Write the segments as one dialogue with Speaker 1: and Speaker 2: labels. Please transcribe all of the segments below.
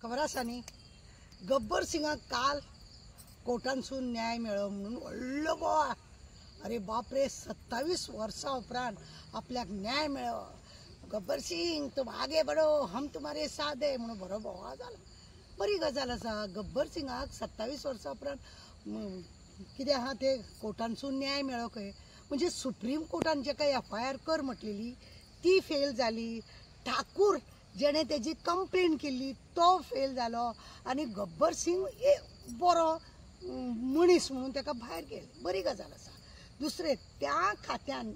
Speaker 1: खबर आसा न्ही, गब्बर सिंगाक काल कोर्टांसून न्याय मेळ्ळो म्हणून व्हडलो बोवाळ. अरे बापरे, 27 वर्सां उपरांत आपल्याक न्याय मेळ्ळो. गब्बर सिंग तुम आगे बढो, हम तुम्हारे साथ है म्हणून बरो बोवाळ जालो. बरी गजाल आसा. गब्बर सिंगाक 27 वर्सां उपरांत कितें आहा ते कोर्टांसून न्याय मेळ्ळो खंय. म्हणजे सुप्रीम कोर्टान जेका FIR कर म्हटलेली ती फेल जाली. ठाकूर जेणे तेजी कंप्लेन केल्ली तो फेल जालो आनी गब्बर सिंग बरो मनीस म्हणून ताका भायर गेले. बरी गजाल आसा. दुसरें, त्या खात्यान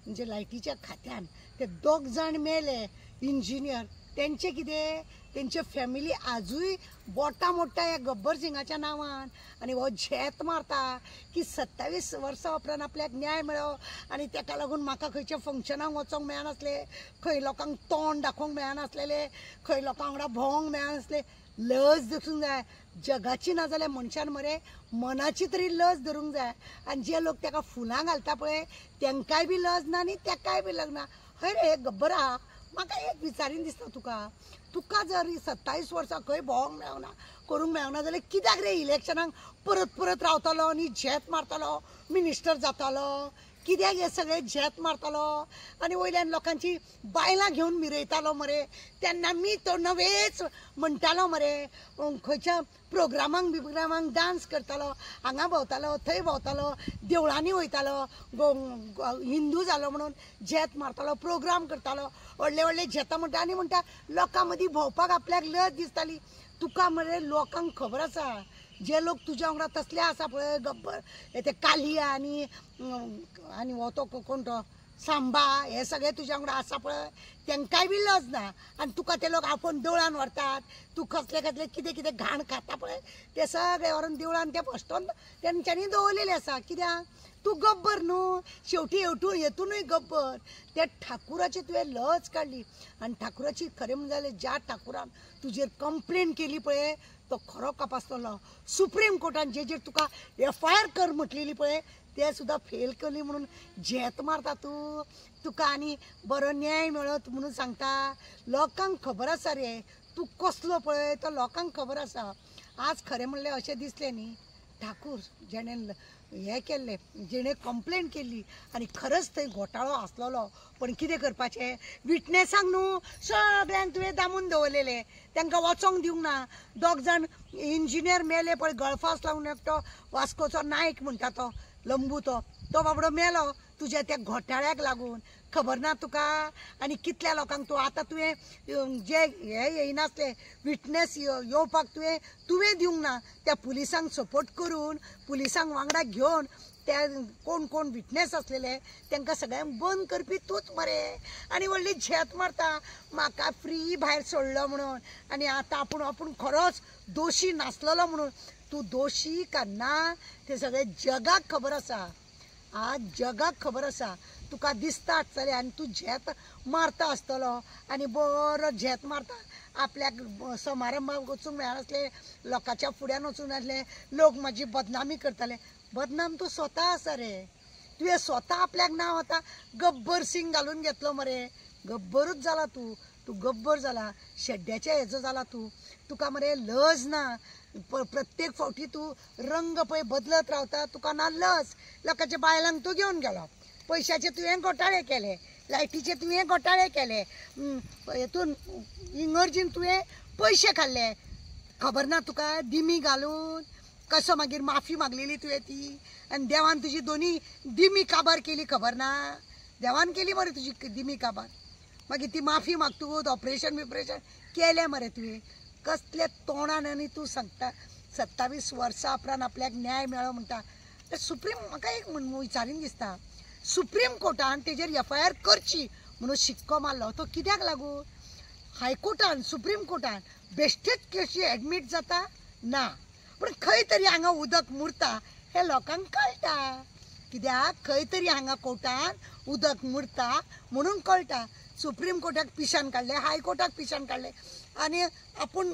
Speaker 1: म्हणजे लायटीच्या खात्यान ते 2 जाण मेले इंजिनियर. तेंचे कितें, तेंचे फॅमिली आजूय बोटां मोडटा ह्या गब्बर सिंगाच्या नांवान आनी हो झेत मारता की 27 वर्सां उपरांत आपल्याक न्याय मेळ्ळो आनी ताका लागून म्हाका खंयच्या फंक्शनाक वचोंक मेळनासलें, खंय लोकांक तोंड दाखोवंक मेळनासलेलें, खंय लोकां वांगडा भोंवंक मेळनासलें. लज दिसूंक जाय. जगाची ना जाल्यार मनशान मरे मनाची तरी लज धरूंक जाय. आनी जे लोक ताका फुलां घालता पळय तेंकाय बी लज ना आनी ताकाय बी लग्ना. हय रे गब्बरा, म्हाका एक विचारीन दिसता तुका जर 27 वर्सां खंय भोंवंक मेळना, करूंक मेळना जाल्यार कित्याक रे इलेक्शनाक परत परत रावतालो आनी झेत मारतालो, मिनिस्टर जातालो? कित्याक हे सगळे झेत मारतालो आनी वयल्यान लोकांची बायलां घेवन मिरयतालो मरे? तेन्ना मी तो नवेच म्हणटालो मरे, खंयच्या प्रोग्रामांक डान्स करतालो, हांगा भोंवतालो, थंय भोंवतालो, देवळांनी वयतालो, हिंदू जालो म्हणून झेत मारतालो, प्रोग्राम करतालो, व्हडले व्हडले झेतां म्हणटा आनी म्हणटा लोकां मदीं भोंवपाक आपल्याक लज दिसताली. तुका मरे लोकांक खबर आसा जे लोक तुज्या वांगडा तसले आसा पळय गब्बर, ते कालिया आनी हो तो कोण तो सांबा, हे सगळे तुज्या वांगडा आसा पळय तेंकाय बी लज ना. आनी तुका ते लोक आपोवन देवळान व्हरतात. तूं कसले कसले कितें कितें घाण खाता पळय ते सगळे व्हरून देवळान ते फस्टोन तेंच्यांनी दवरलेले आसा. कित्याक? तूं गब्बर न्हू, शेवटी हेतूनय गब्बर. त्या ठाकुराची तुवें लज काडली आनी ठाकुराची खरें म्हणजे जाल्यार ज्या ठाकुरान तुजेर कंप्लेन केली पळय तो खरो तपासतलो. सुप्रीम कोर्टान जेजेर तुका FIR कर म्हटलेली पळय ते सुद्दां फेल केली म्हणून झेत मारता तुका आनी बरो न्याय मेळत म्हणून सांगता. लोकांक खबर आसा रे तूं कसलो पळय तो लोकांक खबर आसा. आज खरें म्हणलें अशें दिसलें न्ही, ठाकूर जेणे हे केल्लें, जेणे कंप्लेन केल्ली आनी खरंच थंय घोटाळो आसलेलो, पण कितें करपाचें? विटनेसांक न्हू सगळ्यांक तुवें दामून दवरलेले, तांकां वचोंक दिवंक ना. 2 जाण इंजिनियर मेले पळय गळफास लावन, एकटो वास्कोचो नायक म्हणटा तो लंबू, तो बाबडो मेलो तुज्या त्या घोटाळ्याक लागून. खबर ना तुका? आनी कितल्या लोकांक तूं आतां तुवें जे हे येयनासले विटनेस येवपाक तुवें दिवंक ना. त्या पुलिसांक सपोर्ट करून, पुलिसांक वांगडा घेवन त्या कोण कोण विटनेस आसलेले तांकां सगळ्यांक बंद करपी तूंच मरे. आनी व्हडली झेत मारता म्हाका फ्री भायर सोडलो म्हणून आनी आतां आपूण खरोच दोशी नासलेलो म्हणून. तूं दोशी का ना ते सगळे जगाक खबर आसा. आज जगाक खबर आसा. तुका दिसता आसतलें आनी तूं झेत मारता आसतलो आनी बरो झेत मारता. आपल्याक समारंभाक वचूंक मेळनासलें, लोकांच्या फुड्यान वचूंक नासलें, लोक म्हाजी बदनामी करताले. बदनाम तूं स्वता आसा रे. तुवें स्वता आपल्याक नांव आतां गब्बर सिंग घालून घेतलो मरे. गब्बरूच जाला तूं गब्बर जाला, शेड्ड्याच्या हेजो जाला तूं. तुका मरे लज ना. प्रत्येक फावटी तूं रंग पळय बदलत रावता. तुका ना लज. लोकांच्या बायलांक तूं घेवन गेलो, पयशाचे तुवें घोटाळे केले, लायटीचे तुवें घोटाळे केले, हेतून इगर्जीन तुवें पयशे खाल्ले. खबर ना तुका? दिमी घालून कसो मागीर माफी मागलेली तुवें ती आनी देवान तुजी दोनी दिमी काबार केली. खबर ना? देवान केली मरे तुजी दिमी काबार. मागीर ती माफी मागतूच ऑपरेशन केलें मरे तुवें. कसले तोंडान आनी तूं सांगता 27 वर्सां उपरांत आपल्याक न्याय मेळ्ळो म्हणटा. सुप्रीम म्हाका एक विचारीन दिसता, सुप्रीम कोर्टान तेजेर FIR करची म्हणून शिक्को मारलो तो कित्याक लागून? हायकोर्टान, सुप्रीम कोर्टान बेश्टेच केसी एडमीट जाता ना, पण खंय तरी हांगा उदक मुरता हे लोकांक कळटा. कित्याक खंय तरी हांगा कोर्टान उदक मुरता म्हणून कळटा. सुप्रीम कोर्टाक पिशान काडले, हायकोर्टाक पिशान काडले आनी आपूण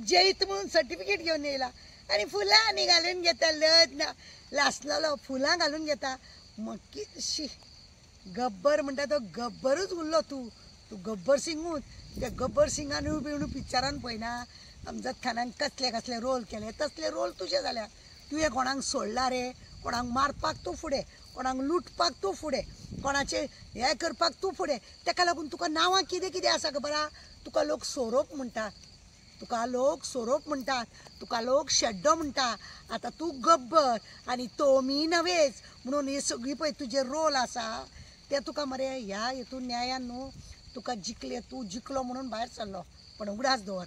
Speaker 1: जैत म्हणून सर्टिफिकेट घेवन येयला आनी फुलां आनी घालून घेता. लज ना लासलेलो फुलां घालून घेता. शी गब्बर म्हणटा तो गब्बरूच उरलो. तू गब्बर सिंगूच त्या गब्बर सिंगान बिणू पिक्चरान पळयना अमजद खानान कसले कसले रोल केले तसले रोल तुजे जाल्या तुवें कोणाक सोडला रे कोणाक मारपाक तूं फुडें कोणाक लुटपाक तूं फुडें कोणाचें हें करपाक तूं फुडें ताका लागून तुका नांवां कितें कितें आसा खबर आहा तुका लोक सोरोप म्हणटात तुका लोक सोरोप म्हणटात तुका लोक शेड्डो म्हणटा आतां तूं गब्बर आनी तोमी नवेच म्हणून ही सगळी पळय तुजे रोल आसा ते तुका मरे ह्या हितून न्यायान न्हू तुका जिखले तूं जिखलो म्हणून भायर सरलो पण उगडास दवर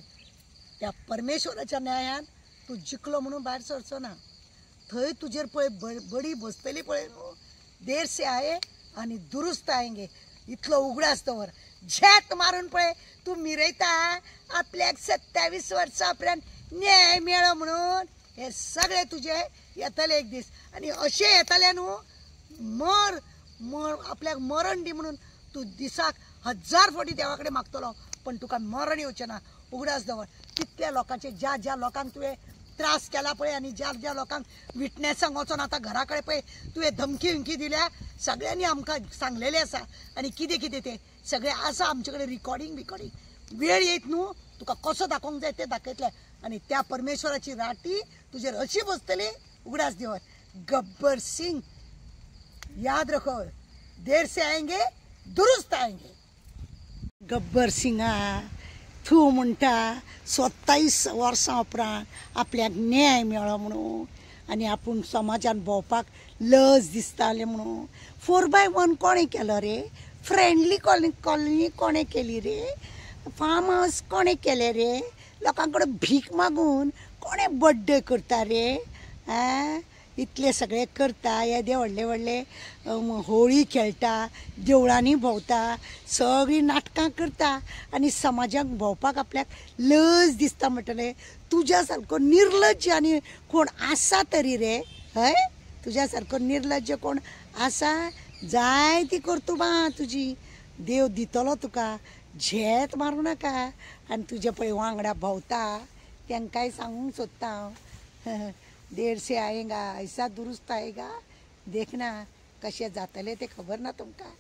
Speaker 1: त्या परमेश्वराच्या न्यायान तूं जिखलो म्हणून भायर सरचो ना थंय तुजेर पळय बडी बसतली पळय न्हू देर से आये आनी दुरुस्त आयेंगे इतलो उगडास दवर झेत मारून पळय तूं मिरयता आपल्याक 27 वर्सां उपरांत न्याय मेळ्ळो म्हणून हे सगळे तुजे येतले एक दीस आनी अशें येतले न्हू मर आपल्याक मरण दी म्हणून तूं दिसाक 1000 फावटी देवा कडेन मागतलो पण तुका मरण येवचें ना उगडास दवर कितल्या लोकांचे ज्या लोकांक तुवें त्रास केला पळय आनी ज्या लोकांक विटनेसांक वचोन आतां घरा कडेन पळय तुवें धमकी विमकी दिल्या सगळ्यांनी आमकां सांगलेलें आसा आनी कितें कितें तें सगळें आसा आमचे कडेन रिकॉर्डिंग वेळ येत न्हू तुका कसो दाखोवंक जाय तें दाखयतलें आनी त्या परमेश्वराची राटी तुजेर अशी बसतली उगडास देवर गब्बर सिंग याद रखो देर से आएंगे दुरुस्त आएंगे गब्बर सिंगा तूं म्हणटा 27 वर्सां उपरांत आपल्याक न्याय मेळ्ळो म्हणून आनी आपूण समाजान भोंवपाक लज दिसतालें म्हणून 4x1 कोणें केलो रे फ्रेंडली कॉलनी कोणें केली रे फार्म हावस कोणें केले रे लोकां कडेन भीक मागून कोणें बर्थडे करता रे इतले सगळे करता येदे व्हडले होळी खेळटा देवळांनी भोंवता सगळीं नाटकां करता आनी समाजाक भोंवपाक आपल्याक लज दिसता म्हणटलें तुज्या सारको निर्लज्ज आनी कोण आसा तरी रे हय तुज्या सारको निर्लज्ज कोण आसा जाय ती कर्तुबां तुजी देव दितलो तुका झेत मारूं नाका आनी तुजे पळय वांगडा भोंवता तांकांय सांगूंक सोदता हांव देर से आएगा ऐसा दुरुस्त आएगा देखना कशें जातलें तें खबर ना तुमकां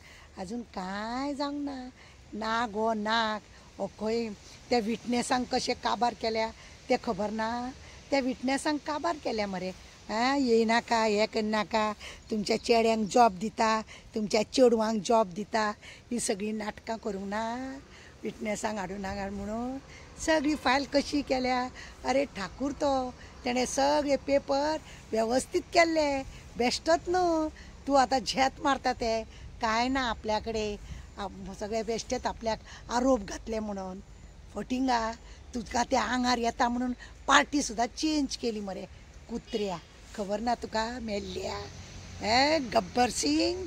Speaker 1: आजून कांय जावंक ना नाग हो नाग हो खंय त्या विटनेसांक कशें काबार केल्या तें खबर ना त्या विटनेसांक काबार केल्या मरे येयनाका हें करनाका तुमच्या चेड्यांक जॉब दिता तुमच्या चेडवांक जॉब दिता ही सगळीं नाटकां करूंक ना विटनेसांक हाडूं नाका म्हणून सगळी फायल कशी केल्या अरे ठाकूर तो तेणें सगळे पेपर वेवस्थीत केल्ले बेश्टोच न्हू तूं आतां झेत मारता ते कांय ना आपल्या कडेन सगळे बेश्टेच आपल्याक आरोप घातले म्हणून फटिंगा तुका त्या आंगार येता म्हणून पार्टी सुद्दां चेंज केली मरे कुत्र्या खबर ना तुका मेल्ल्या गब्बर सिंग